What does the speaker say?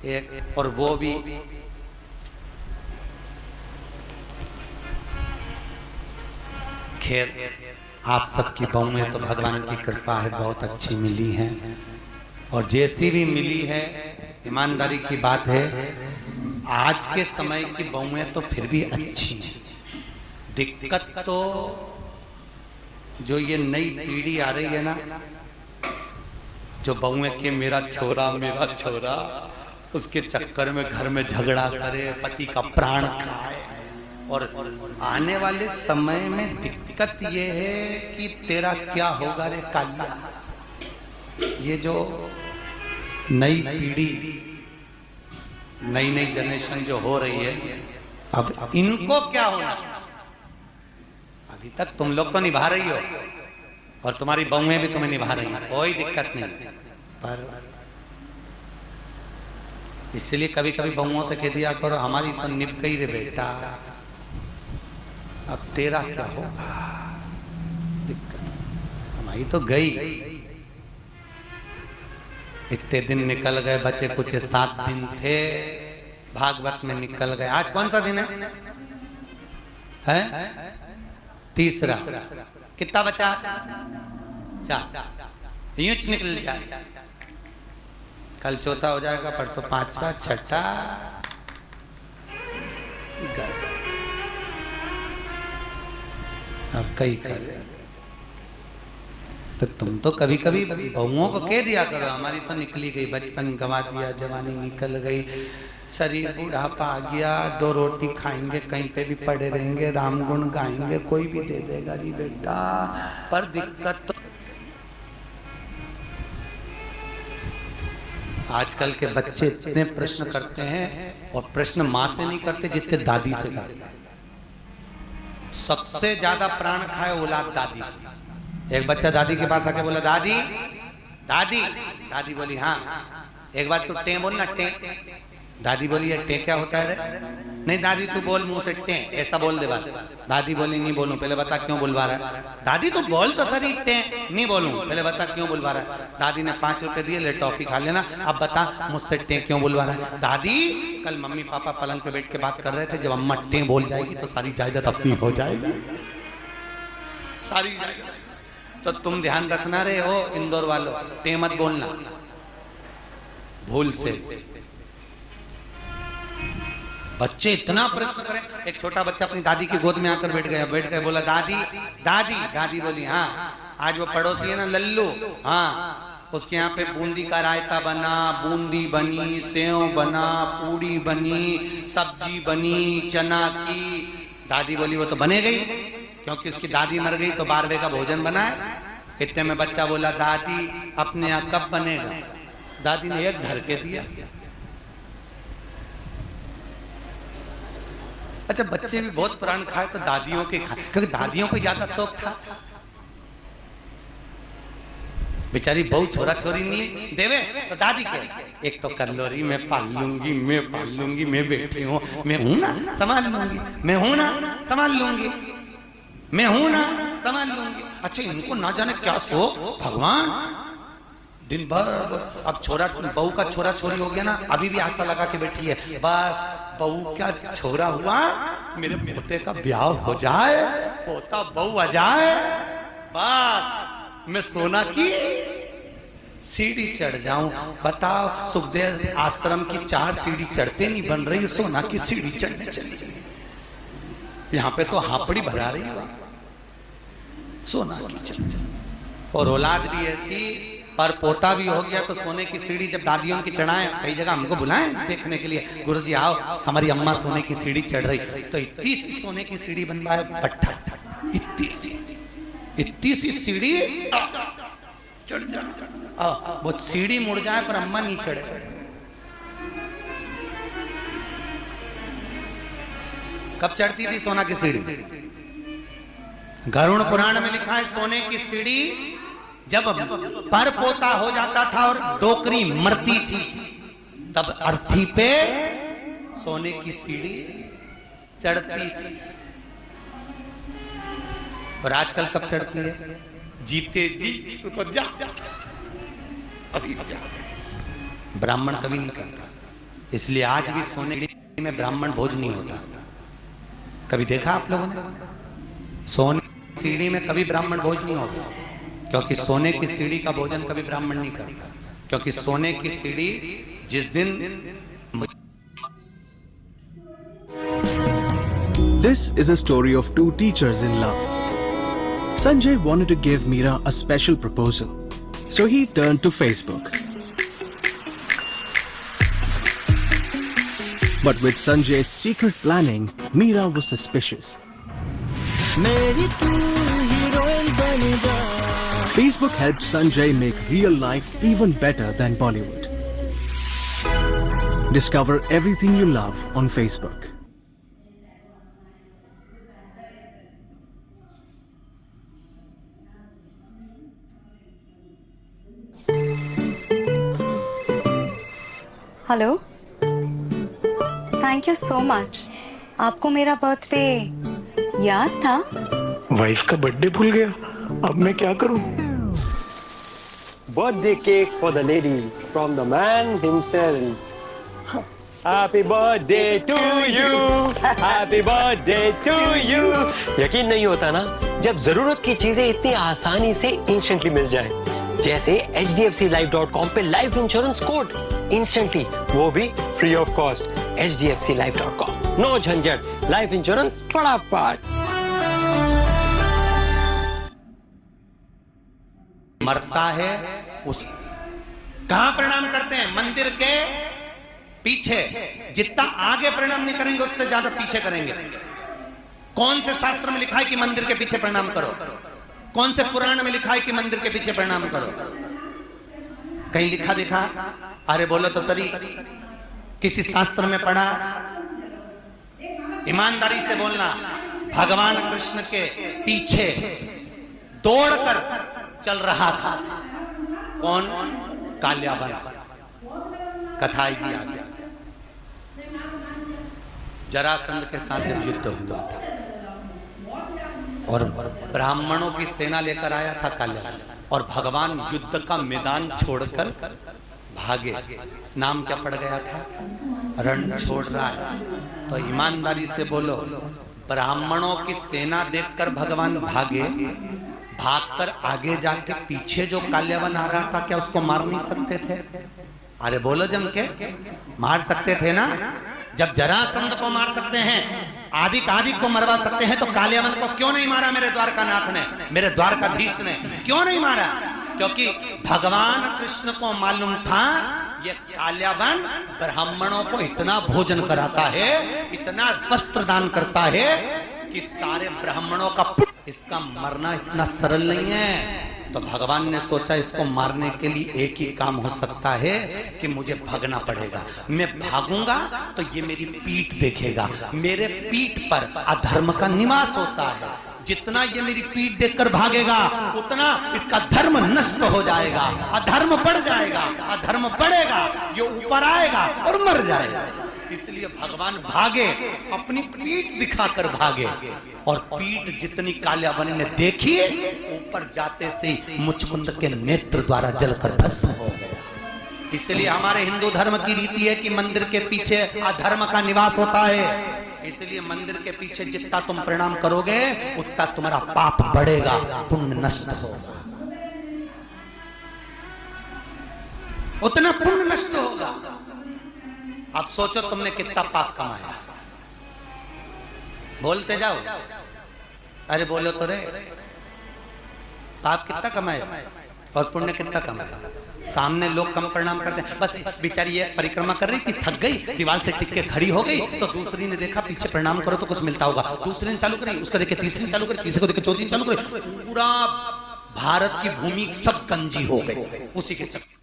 एक, और वो भी खैर आप सबकी बहुएं तो भगवान की कृपा है बहुत अच्छी मिली हैं, और जैसी भी मिली है ईमानदारी की बात है आज के समय की बहुएं तो फिर भी अच्छी हैं। दिक्कत तो जो ये नई पीढ़ी आ रही है ना, जो बहुएं के मेरा छोरा उसके चक्कर में घर में झगड़ा करे, पति का प्राण खाए। और आने वाले समय में दिक्कत ये है कि तेरा क्या होगा रे कालिया। ये जो नई पीढ़ी, नई जनरेशन जो हो रही है, अब इनको क्या होना। अभी तक तुम लोग तो निभा रही हो और तुम्हारी बहुएं भी तुम्हें निभा रही हैं, कोई दिक्कत नहीं। पर इसलिए कभी कभी बहुओं से कह दिया करो हमारी तो निभ गई रे बेटा, अब तेरा क्या होगा। दिक्कत हमारी तो गई। इतने दिन निकल गए, बचे कुछ 7 दिन थे, भागवत में निकल गए। आज कौन सा दिन है? तीसरा। कितना बचा? 4। यूं निकल जाए। कल चौथा हो जाएगा, परसों 5वां, 6ठा। अब कई करे तो तुम तो कभी कभी बहुओं को कह दिया करो हमारी तो निकली गई, बचपन गंवा दिया, जवानी निकल गई, शरीर बुढ़ापा आ गया, 2 रोटी खाएंगे, कहीं पे भी पड़े रहेंगे, राम गुण गाएंगे, कोई भी दे देगा री बेटा। पर दिक्कत तो आजकल के बच्चे इतने प्रश्न करते हैं, और प्रश्न माँ से नहीं करते जितने दादी से करते हैं। सबसे ज्यादा प्राण खाए औलाद दादी। एक बच्चा दादी के पास आके बोला दादी दादी, दादी बोली हाँ। एक बार तू टे बोल ना, टे। दादी बोली ये टे क्या होता है रे? नहीं दादी तू बोल मुंह से टे, ऐसा बोल दे बस। दादी बोली नहीं बोलूं, पहले बता क्यों बुलवा रहा है। दादी तू बोल तो सही टे। नहीं बोलूं, पहले बता क्यों बुलवा रहा है। दादी ने 5 रुपए दिए, ले टॉफी खा लेना, अब बता मुझसे टे क्यों बुलवा रहा है। दादी कल मम्मी पापा पलंग पे बैठ के बात कर रहे थे, जब अम्मा टे बोल जाएगी तो सारी जायदाद अपनी हो जाएगी, सारी जायदाद। तो तुम ध्यान रखना रे हो इंदौर वालों, टे मत बोलना भूल से। बच्चे इतना प्रश्न करें। एक छोटा बच्चा अपनी दादी की गोद में आकर बैठ गया, बोला दादी दादी। दादी बोली हाँ। आज वो पड़ोसी है ना लल्लू, हाँ, उसके यहाँ पे बूंदी का रायता बना, बूंदी बनी, सेव बना, पूड़ी बनी, सब्जी बनी चना की। दादी बोली वो तो बने गई, क्योंकि उसकी दादी मर गई तो 12वें का भोजन बना है। इतने में बच्चा बोला दादी अपने यहाँ कब बनेगा। दादी ने एक धर के दिया। अच्छा बच्चे भी बहुत प्राण खाए तो दादियों के खाए, क्योंकि दादियों को ज्यादा शौक था। बेचारी बहू छोरा छोरी नहीं देवे तो दादी के एक तो कल्लोरी मैं पाल लूंगी, मैं बैठी हूँ, मैं हूं ना संभाल लूंगी, मैं हूं ना संभाल लूंगी, मैं हूं ना संभाल लूंगी। अच्छा इनको ना जाने क्या शौक भगवान। दिन भर अब छोरा बहू का छोरा छोरी हो गया ना, अभी भी आशा लगा के बैठी है बस बहू क्या छोरा हुआ, मेरे पोते का ब्याह हो जाए, पोता बहू आ जाए, बस मैं सोना की सीढ़ी चढ़ जाऊं। बताओ सुखदेव आश्रम की 4 सीढ़ी चढ़ते नहीं बन रही, सोना की सीढ़ी चढ़ने चली गई। यहाँ पे तो हापड़ी भरा रही है सोना की चढ़। और औलाद भी ऐसी, पर पोता भी हो गया तो सोने की सीढ़ी जब दादियों की चढ़ाएं, कई जगह हमको बुलाएं देखने के लिए, गुरुजी आओ हमारी अम्मा सोने की सीढ़ी चढ़ रही, तो इतनी सी सोने की सीढ़ी बनवाए पट्टा, इतनी सी सीढ़ी चढ़ जाए, वो सीढ़ी मुड़ जाए पर अम्मा नहीं चढ़े। कब चढ़ती थी सोना की सीढ़ी? गरुड़ पुराण में लिखा है सोने की सीढ़ी जब पर पोता हो जाता था और डोकरी मरती थी तब अर्थी पे सोने की सीढ़ी चढ़ती थी। और आजकल कब चढ़ती है? जीते जी तू तो जा, अभी जा। ब्राह्मण कभी नहीं करता, इसलिए आज भी सोने की में ब्राह्मण भोज नहीं होता। कभी देखा आप लोगों ने? सोने की सीढ़ी में कभी ब्राह्मण भोज नहीं होता, क्योंकि सोने की सीढ़ी का भोजन कभी ब्राह्मण नहीं करता। क्योंकि सोने की सीढ़ी जिस दिन This is a story of two teachers in love. Sanjay wanted to give Meera a special proposal, so he turned to Facebook. But with Sanjay's secret planning, Meera was suspicious. Facebook helped Sanjay make real life even better than Bollywood. Discover everything you love on Facebook. Hello, thank you so much. आपको मेरा birthday याद था? Wife का birthday भूल गया, अब मैं क्या करूं? Birthday cake for the lady from the man himself. Happy birthday to you, happy birthday to you. यकीन नहीं होता ना जब जरूरत की चीजें इतनी आसानी से इंस्टेंटली मिल जाए, जैसे hdfclife.com पे लाइफ इंश्योरेंस कोड इंस्टेंटली, वो भी free of cost. hdfclife.com, no झंझट, लाइफ इंश्योरेंस फटाफट। मरता है उस कहां प्रणाम करते हैं? मंदिर के पीछे। जितना आगे प्रणाम नहीं करेंगे उससे ज्यादा पीछे करेंगे। कौन से शास्त्र में लिखा है कि मंदिर के पीछे प्रणाम करो? कौन से पुराण में लिखा है कि मंदिर के पीछे प्रणाम करो? कहीं लिखा दिखा? अरे बोलो तो सही, किसी शास्त्र में पढ़ा? ईमानदारी से बोलना। भगवान कृष्ण के पीछे दौड़कर चल रहा था कौन? काल्यावन। कथा भी आ गया। जरासंध के साथ जब युद्ध हुआ था और ब्राह्मणों की सेना लेकर आया था काल्यावन, और भगवान युद्ध का मैदान छोड़कर भागे। नाम क्या पड़ गया था? रण छोड़ रहा है। तो ईमानदारी से बोलो, ब्राह्मणों की सेना देखकर भगवान भागे, भागकर आगे जाके पीछे जो काल्यावन आ रहा था, क्या उसको मार नहीं सकते थे? अरे बोलो जम के, मार सकते थे ना? जब जरासंध को मार सकते हैं, आदिक को मरवा सकते हैं, तो काल्यावन को क्यों नहीं मारा मेरे द्वारकानाथ ने, मेरे द्वारकाधीश ने? क्यों नहीं मारा? क्योंकि भगवान कृष्ण को मालूम था ये काल्यावन ब्राह्मणों को इतना भोजन कराता है, इतना वस्त्र दान करता है कि सारे ब्राह्मणों का इसका मरना इतना सरल नहीं है। तो भगवान ने सोचा इसको मारने के लिए एक ही काम हो सकता है कि मुझे भागना पड़ेगा। मैं भागूंगा तो ये मेरी पीठ देखेगा, मेरे पीठ पर अधर्म का निवास होता है। जितना ये मेरी पीठ देखकर भागेगा उतना इसका धर्म नष्ट हो जाएगा, अधर्म बढ़ जाएगा, अधर्म बढ़ेगा, ये ऊपर आएगा और मर जाएगा। इसलिए भगवान भागे, अपनी पीठ दिखाकर भागे, और पीठ जितनी काल्यावन ने देखी, ऊपर जाते से ही मुचकुंद के नेत्र द्वारा जलकर भस्म हो गया। इसलिए हमारे हिंदू धर्म की रीति है कि मंदिर के पीछे अधर्म का निवास होता है। इसलिए मंदिर के पीछे जितना तुम प्रणाम करोगे उतना तुम्हारा पाप बढ़ेगा, पुण्य नष्ट होगा, उतना पुण्य नष्ट होगा। अब सोचो तुमने कितना पाप कमाया, बोलते जाओ। अरे बोलो तो रे, पाप कितना कमाया और पुण्य कितना कमाया? सामने लोग कम प्रणाम करते हैं। बस बेचारी ये परिक्रमा कर रही थी, थक गई, दीवार से टिक के खड़ी हो गई, तो दूसरी ने देखा पीछे प्रणाम करो तो कुछ मिलता होगा, दूसरी ने चालू करी, उसको देखे तीसरी ने चालू करी, तीसरे को देखे चौथी ने चालू करी, पूरा भारत की भूमि सब कंजी हो गई उसी के चक्कर।